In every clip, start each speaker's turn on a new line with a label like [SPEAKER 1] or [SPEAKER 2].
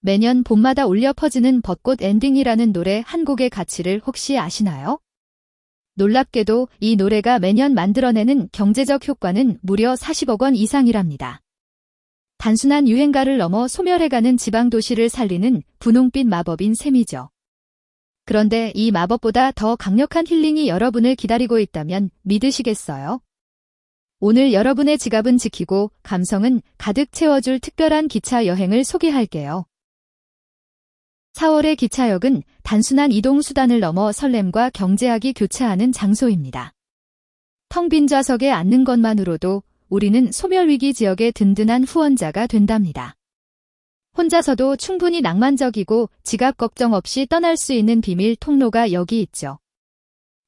[SPEAKER 1] 매년 봄마다 울려 퍼지는 벚꽃 엔딩이라는 노래 한 곡의 가치를 혹시 아시나요? 놀랍게도 이 노래가 매년 만들어내는 경제적 효과는 무려 40억 원 이상이랍니다. 단순한 유행가를 넘어 소멸해가는 지방도시를 살리는 분홍빛 마법인 셈이죠. 그런데 이 마법보다 더 강력한 힐링이 여러분을 기다리고 있다면 믿으시겠어요? 오늘 여러분의 지갑은 지키고 감성은 가득 채워줄 특별한 기차 여행을 소개할게요. 4월의 기차역은 단순한 이동수단을 넘어 설렘과 경제학이 교차하는 장소입니다. 텅 빈 좌석에 앉는 것만으로도 우리는 소멸위기 지역의 든든한 후원자가 된답니다. 혼자서도 충분히 낭만적이고 지갑 걱정 없이 떠날 수 있는 비밀 통로가 여기 있죠.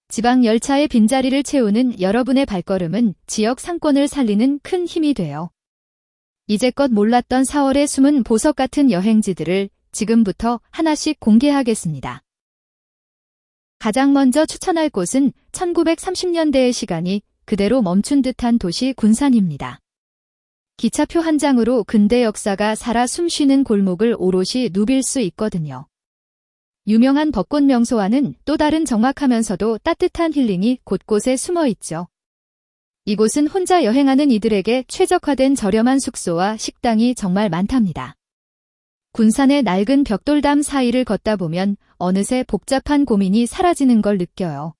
[SPEAKER 1] 지방 열차의 빈자리를 채우는 여러분의 발걸음은 지역 상권을 살리는 큰 힘이 돼요. 이제껏 몰랐던 4월의 숨은 보석 같은 여행지들을 지금부터 하나씩 공개하겠습니다. 가장 먼저 추천할 곳은 1930년대의 시간이 그대로 멈춘 듯한 도시 군산입니다. 기차표 한 장으로 근대 역사가 살아 숨쉬는 골목을 오롯이 누빌 수 있거든요. 유명한 벚꽃 명소와는 또 다른 적막하면서도 따뜻한 힐링이 곳곳에 숨어 있죠. 이곳은 혼자 여행하는 이들에게 최적화된 저렴한 숙소와 식당이 정말 많답니다. 군산의 낡은 벽돌담 사이를 걷다 보면 어느새 복잡한 고민이 사라지는 걸 느껴요.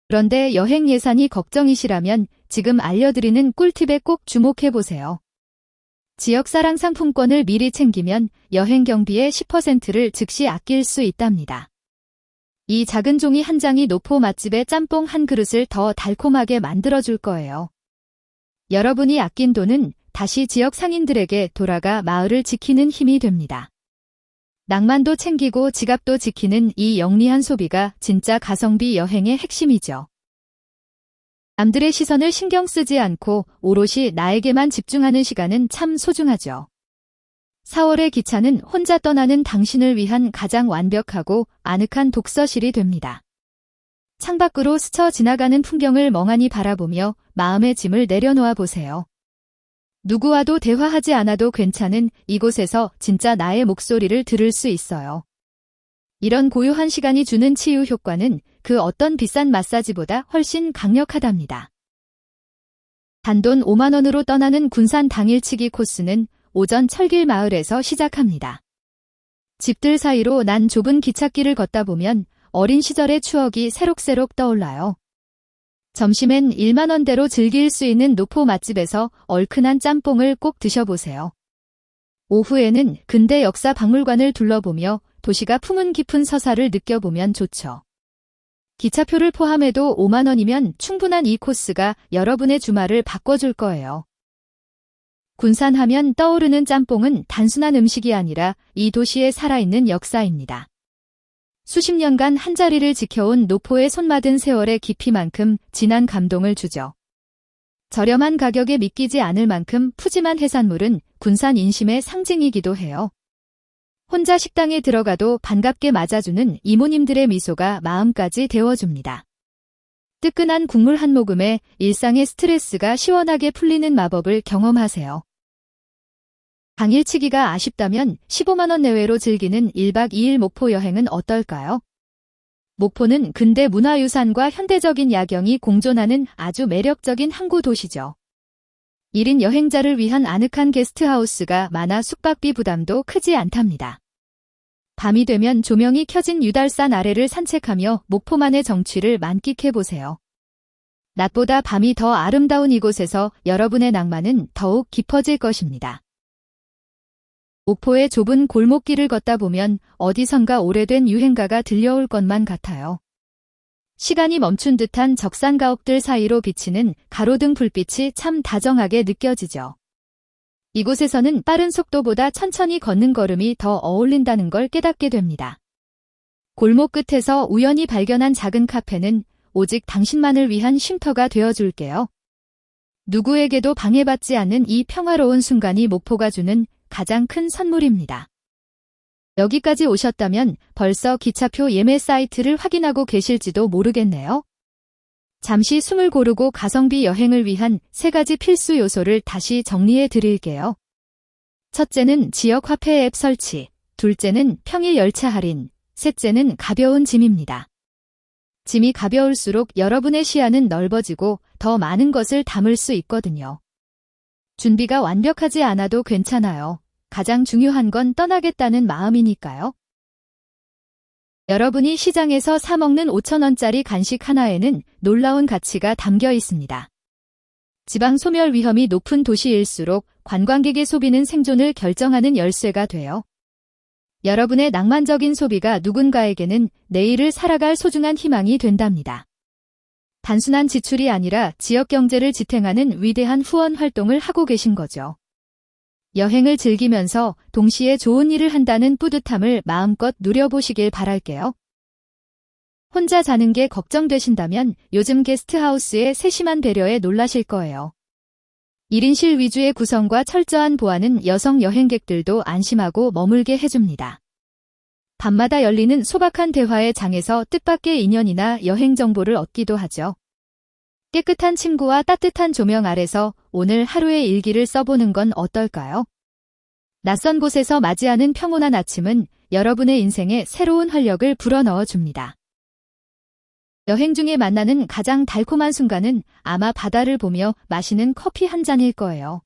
[SPEAKER 1] 그런데 여행 예산이 걱정이시라면 지금 알려드리는 꿀팁에 꼭 주목해보세요. 지역사랑 상품권을 미리 챙기면 여행 경비의 10%를 즉시 아낄 수 있답니다. 이 작은 종이 한 장이 노포 맛집의 짬뽕 한 그릇을 더 달콤하게 만들어줄 거예요. 여러분이 아낀 돈은 다시 지역 상인들에게 돌아가 마을을 지키는 힘이 됩니다. 낭만도 챙기고 지갑도 지키는 이 영리한 소비가 진짜 가성비 여행의 핵심이죠. 남들의 시선을 신경 쓰지 않고 오롯이 나에게만 집중하는 시간은 참 소중하죠. 4월의 기차는 혼자 떠나는 당신을 위한 가장 완벽하고 아늑한 독서실이 됩니다. 창밖으로 스쳐 지나가는 풍경을 멍하니 바라보며 마음의 짐을 내려놓아 보세요. 누구와도 대화하지 않아도 괜찮은 이곳에서 진짜 나의 목소리를 들을 수 있어요. 이런 고요한 시간이 주는 치유 효과는 그 어떤 비싼 마사지보다 훨씬 강력하답니다. 단돈 5만 원으로 떠나는 군산 당일치기 코스는 오전 철길 마을에서 시작합니다. 집들 사이로 난 좁은 기찻길을 걷다 보면 어린 시절의 추억이 새록새록 떠올라요. 점심엔 1만 원대로 즐길 수 있는 노포 맛집에서 얼큰한 짬뽕을 꼭 드셔보세요. 오후에는 근대 역사 박물관을 둘러보며 도시가 품은 깊은 서사를 느껴보면 좋죠. 기차표를 포함해도 5만 원이면 충분한 이 코스가 여러분의 주말을 바꿔줄 거예요. 군산하면 떠오르는 짬뽕은 단순한 음식이 아니라 이 도시에 살아있는 역사입니다. 수십 년간 한자리를 지켜온 노포의 손맞은 세월의 깊이만큼 진한 감동을 주죠. 저렴한 가격에 믿기지 않을 만큼 푸짐한 해산물은 군산 인심의 상징이기도 해요. 혼자 식당에 들어가도 반갑게 맞아주는 이모님들의 미소가 마음까지 데워줍니다. 뜨끈한 국물 한 모금에 일상의 스트레스가 시원하게 풀리는 마법을 경험하세요. 당일치기가 아쉽다면 15만 원 내외로 즐기는 1박 2일 목포 여행은 어떨까요? 목포는 근대 문화유산과 현대적인 야경이 공존하는 아주 매력적인 항구 도시죠. 1인 여행자를 위한 아늑한 게스트하우스가 많아 숙박비 부담도 크지 않답니다. 밤이 되면 조명이 켜진 유달산 아래를 산책하며 목포만의 정취를 만끽해보세요. 낮보다 밤이 더 아름다운 이곳에서 여러분의 낭만은 더욱 깊어질 것입니다. 목포의 좁은 골목길을 걷다 보면 어디선가 오래된 유행가가 들려올 것만 같아요. 시간이 멈춘 듯한 적산가옥들 사이로 비치는 가로등 불빛이 참 다정하게 느껴지죠. 이곳에서는 빠른 속도보다 천천히 걷는 걸음이 더 어울린다는 걸 깨닫게 됩니다. 골목 끝에서 우연히 발견한 작은 카페는 오직 당신만을 위한 쉼터가 되어줄게요. 누구에게도 방해받지 않는 이 평화로운 순간이 목포가 주는 가장 큰 선물입니다. 여기까지 오셨다면 벌써 기차표 예매 사이트를 확인하고 계실지도 모르겠네요. 잠시 숨을 고르고 가성비 여행을 위한 3가지 필수 요소를 다시 정리해 드릴게요. 첫째는 지역 화폐 앱 설치, 둘째는 평일 열차 할인, 셋째는 가벼운 짐입니다. 짐이 가벼울수록 여러분의 시야는 넓어지고 더 많은 것을 담을 수 있거든요. 준비가 완벽하지 않아도 괜찮아요. 가장 중요한 건 떠나겠다는 마음이니까요. 여러분이 시장에서 사 먹는 5,000원짜리 간식 하나에는 놀라운 가치가 담겨 있습니다. 지방 소멸 위험이 높은 도시일수록 관광객의 소비는 생존을 결정하는 열쇠가 돼요. 여러분의 낭만적인 소비가 누군가에게는 내일을 살아갈 소중한 희망이 된답니다. 단순한 지출이 아니라 지역 경제를 지탱하는 위대한 후원 활동을 하고 계신 거죠. 여행을 즐기면서 동시에 좋은 일을 한다는 뿌듯함을 마음껏 누려보시길 바랄게요. 혼자 자는 게 걱정되신다면 요즘 게스트하우스의 세심한 배려에 놀라실 거예요. 1인실 위주의 구성과 철저한 보안은 여성 여행객들도 안심하고 머물게 해줍니다. 밤마다 열리는 소박한 대화의 장에서 뜻밖의 인연이나 여행 정보를 얻기도 하죠. 깨끗한 침구와 따뜻한 조명 아래서 오늘 하루의 일기를 써보는 건 어떨까요? 낯선 곳에서 맞이하는 평온한 아침은 여러분의 인생에 새로운 활력을 불어넣어 줍니다. 여행 중에 만나는 가장 달콤한 순간은 아마 바다를 보며 마시는 커피 한 잔일 거예요.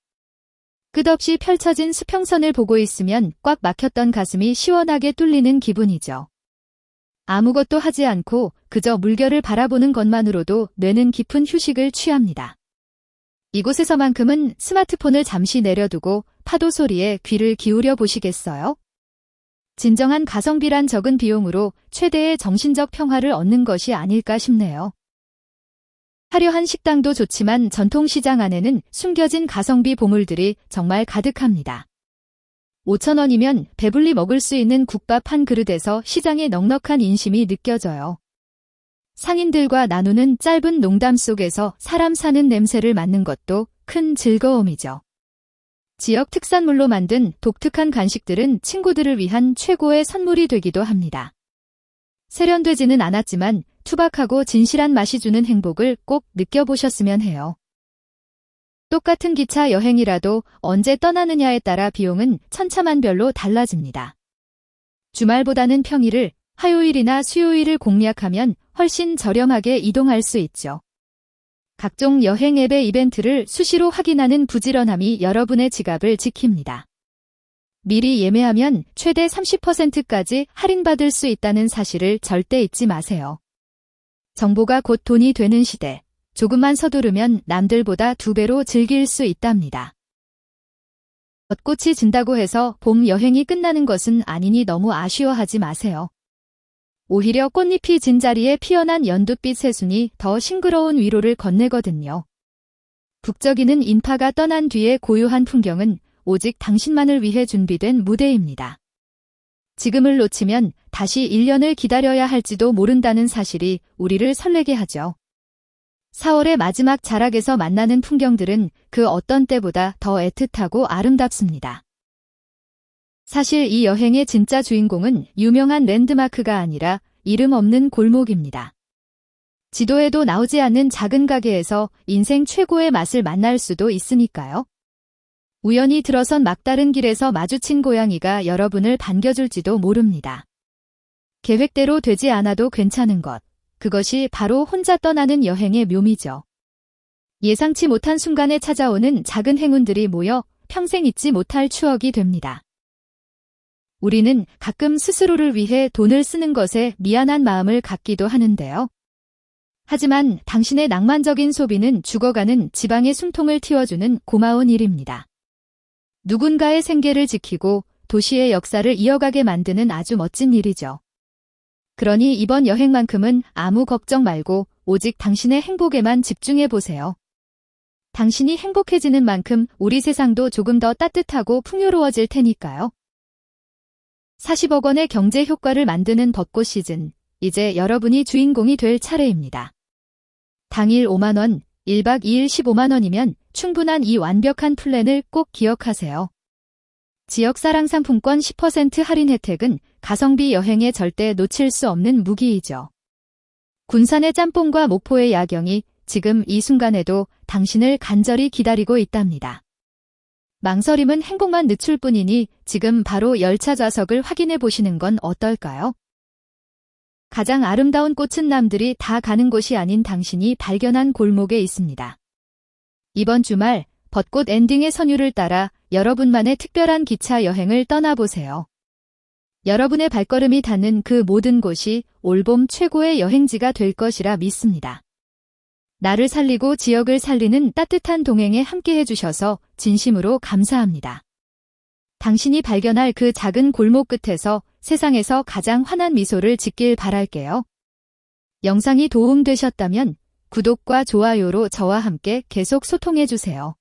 [SPEAKER 1] 끝없이 펼쳐진 수평선을 보고 있으면 꽉 막혔던 가슴이 시원하게 뚫리는 기분이죠. 아무것도 하지 않고 그저 물결을 바라보는 것만으로도 뇌는 깊은 휴식을 취합니다. 이곳에서만큼은 스마트폰을 잠시 내려두고 파도 소리에 귀를 기울여 보시겠어요? 진정한 가성비란 적은 비용으로 최대의 정신적 평화를 얻는 것이 아닐까 싶네요. 화려한 식당도 좋지만 전통시장 안에는 숨겨진 가성비 보물들이 정말 가득합니다. 5,000원이면 배불리 먹을 수 있는 국밥 한 그릇에서 시장의 넉넉한 인심이 느껴져요. 상인들과 나누는 짧은 농담 속에서 사람 사는 냄새를 맡는 것도 큰 즐거움이죠. 지역 특산물로 만든 독특한 간식들은 친구들을 위한 최고의 선물이 되기도 합니다. 세련되지는 않았지만 투박하고 진실한 맛이 주는 행복을 꼭 느껴보셨으면 해요. 똑같은 기차 여행이라도 언제 떠나느냐에 따라 비용은 천차만별로 달라집니다. 주말보다는 평일을, 화요일이나 수요일을 공략하면 훨씬 저렴하게 이동할 수 있죠. 각종 여행 앱의 이벤트를 수시로 확인하는 부지런함이 여러분의 지갑을 지킵니다. 미리 예매하면 최대 30%까지 할인받을 수 있다는 사실을 절대 잊지 마세요. 정보가 곧 돈이 되는 시대, 조금만 서두르면 남들보다 2배로 즐길 수 있답니다. 벚꽃이 진다고 해서 봄 여행이 끝나는 것은 아니니 너무 아쉬워하지 마세요. 오히려 꽃잎이 진 자리에 피어난 연두빛 새순이 더 싱그러운 위로를 건네거든요. 북적이는 인파가 떠난 뒤의 고요한 풍경은 오직 당신만을 위해 준비된 무대입니다. 지금을 놓치면 다시 1년을 기다려야 할지도 모른다는 사실이 우리를 설레게 하죠. 4월의 마지막 자락에서 만나는 풍경들은 그 어떤 때보다 더 애틋하고 아름답습니다. 사실 이 여행의 진짜 주인공은 유명한 랜드마크가 아니라 이름 없는 골목입니다. 지도에도 나오지 않는 작은 가게에서 인생 최고의 맛을 만날 수도 있으니까요. 우연히 들어선 막다른 길에서 마주친 고양이가 여러분을 반겨줄지도 모릅니다. 계획대로 되지 않아도 괜찮은 것, 그것이 바로 혼자 떠나는 여행의 묘미죠. 예상치 못한 순간에 찾아오는 작은 행운들이 모여 평생 잊지 못할 추억이 됩니다. 우리는 가끔 스스로를 위해 돈을 쓰는 것에 미안한 마음을 갖기도 하는데요. 하지만 당신의 낭만적인 소비는 죽어가는 지방의 숨통을 틔워주는 고마운 일입니다. 누군가의 생계를 지키고 도시의 역사를 이어가게 만드는 아주 멋진 일이죠. 그러니 이번 여행만큼은 아무 걱정 말고 오직 당신의 행복에만 집중해 보세요. 당신이 행복해지는 만큼 우리 세상도 조금 더 따뜻하고 풍요로워질 테니까요. 40억 원의 경제 효과를 만드는 벚꽃 시즌, 이제 여러분이 주인공이 될 차례입니다. 당일 5만 원, 1박 2일 15만 원이면 충분한 이 완벽한 플랜을 꼭 기억하세요. 지역사랑 상품권 10% 할인 혜택은 가성비 여행에 절대 놓칠 수 없는 무기이죠. 군산의 짬뽕과 목포의 야경이 지금 이 순간에도 당신을 간절히 기다리고 있답니다. 망설임은 행복만 늦출 뿐이니 지금 바로 열차 좌석을 확인해 보시는 건 어떨까요? 가장 아름다운 꽃은 남들이 다 가는 곳이 아닌 당신이 발견한 골목에 있습니다. 이번 주말 벚꽃 엔딩의 선율을 따라 여러분만의 특별한 기차 여행을 떠나보세요. 여러분의 발걸음이 닿는 그 모든 곳이 올봄 최고의 여행지가 될 것이라 믿습니다. 나를 살리고 지역을 살리는 따뜻한 동행에 함께해 주셔서 진심으로 감사합니다. 당신이 발견할 그 작은 골목 끝에서 세상에서 가장 환한 미소를 짓길 바랄게요. 영상이 도움되셨다면 구독과 좋아요로 저와 함께 계속 소통해 주세요.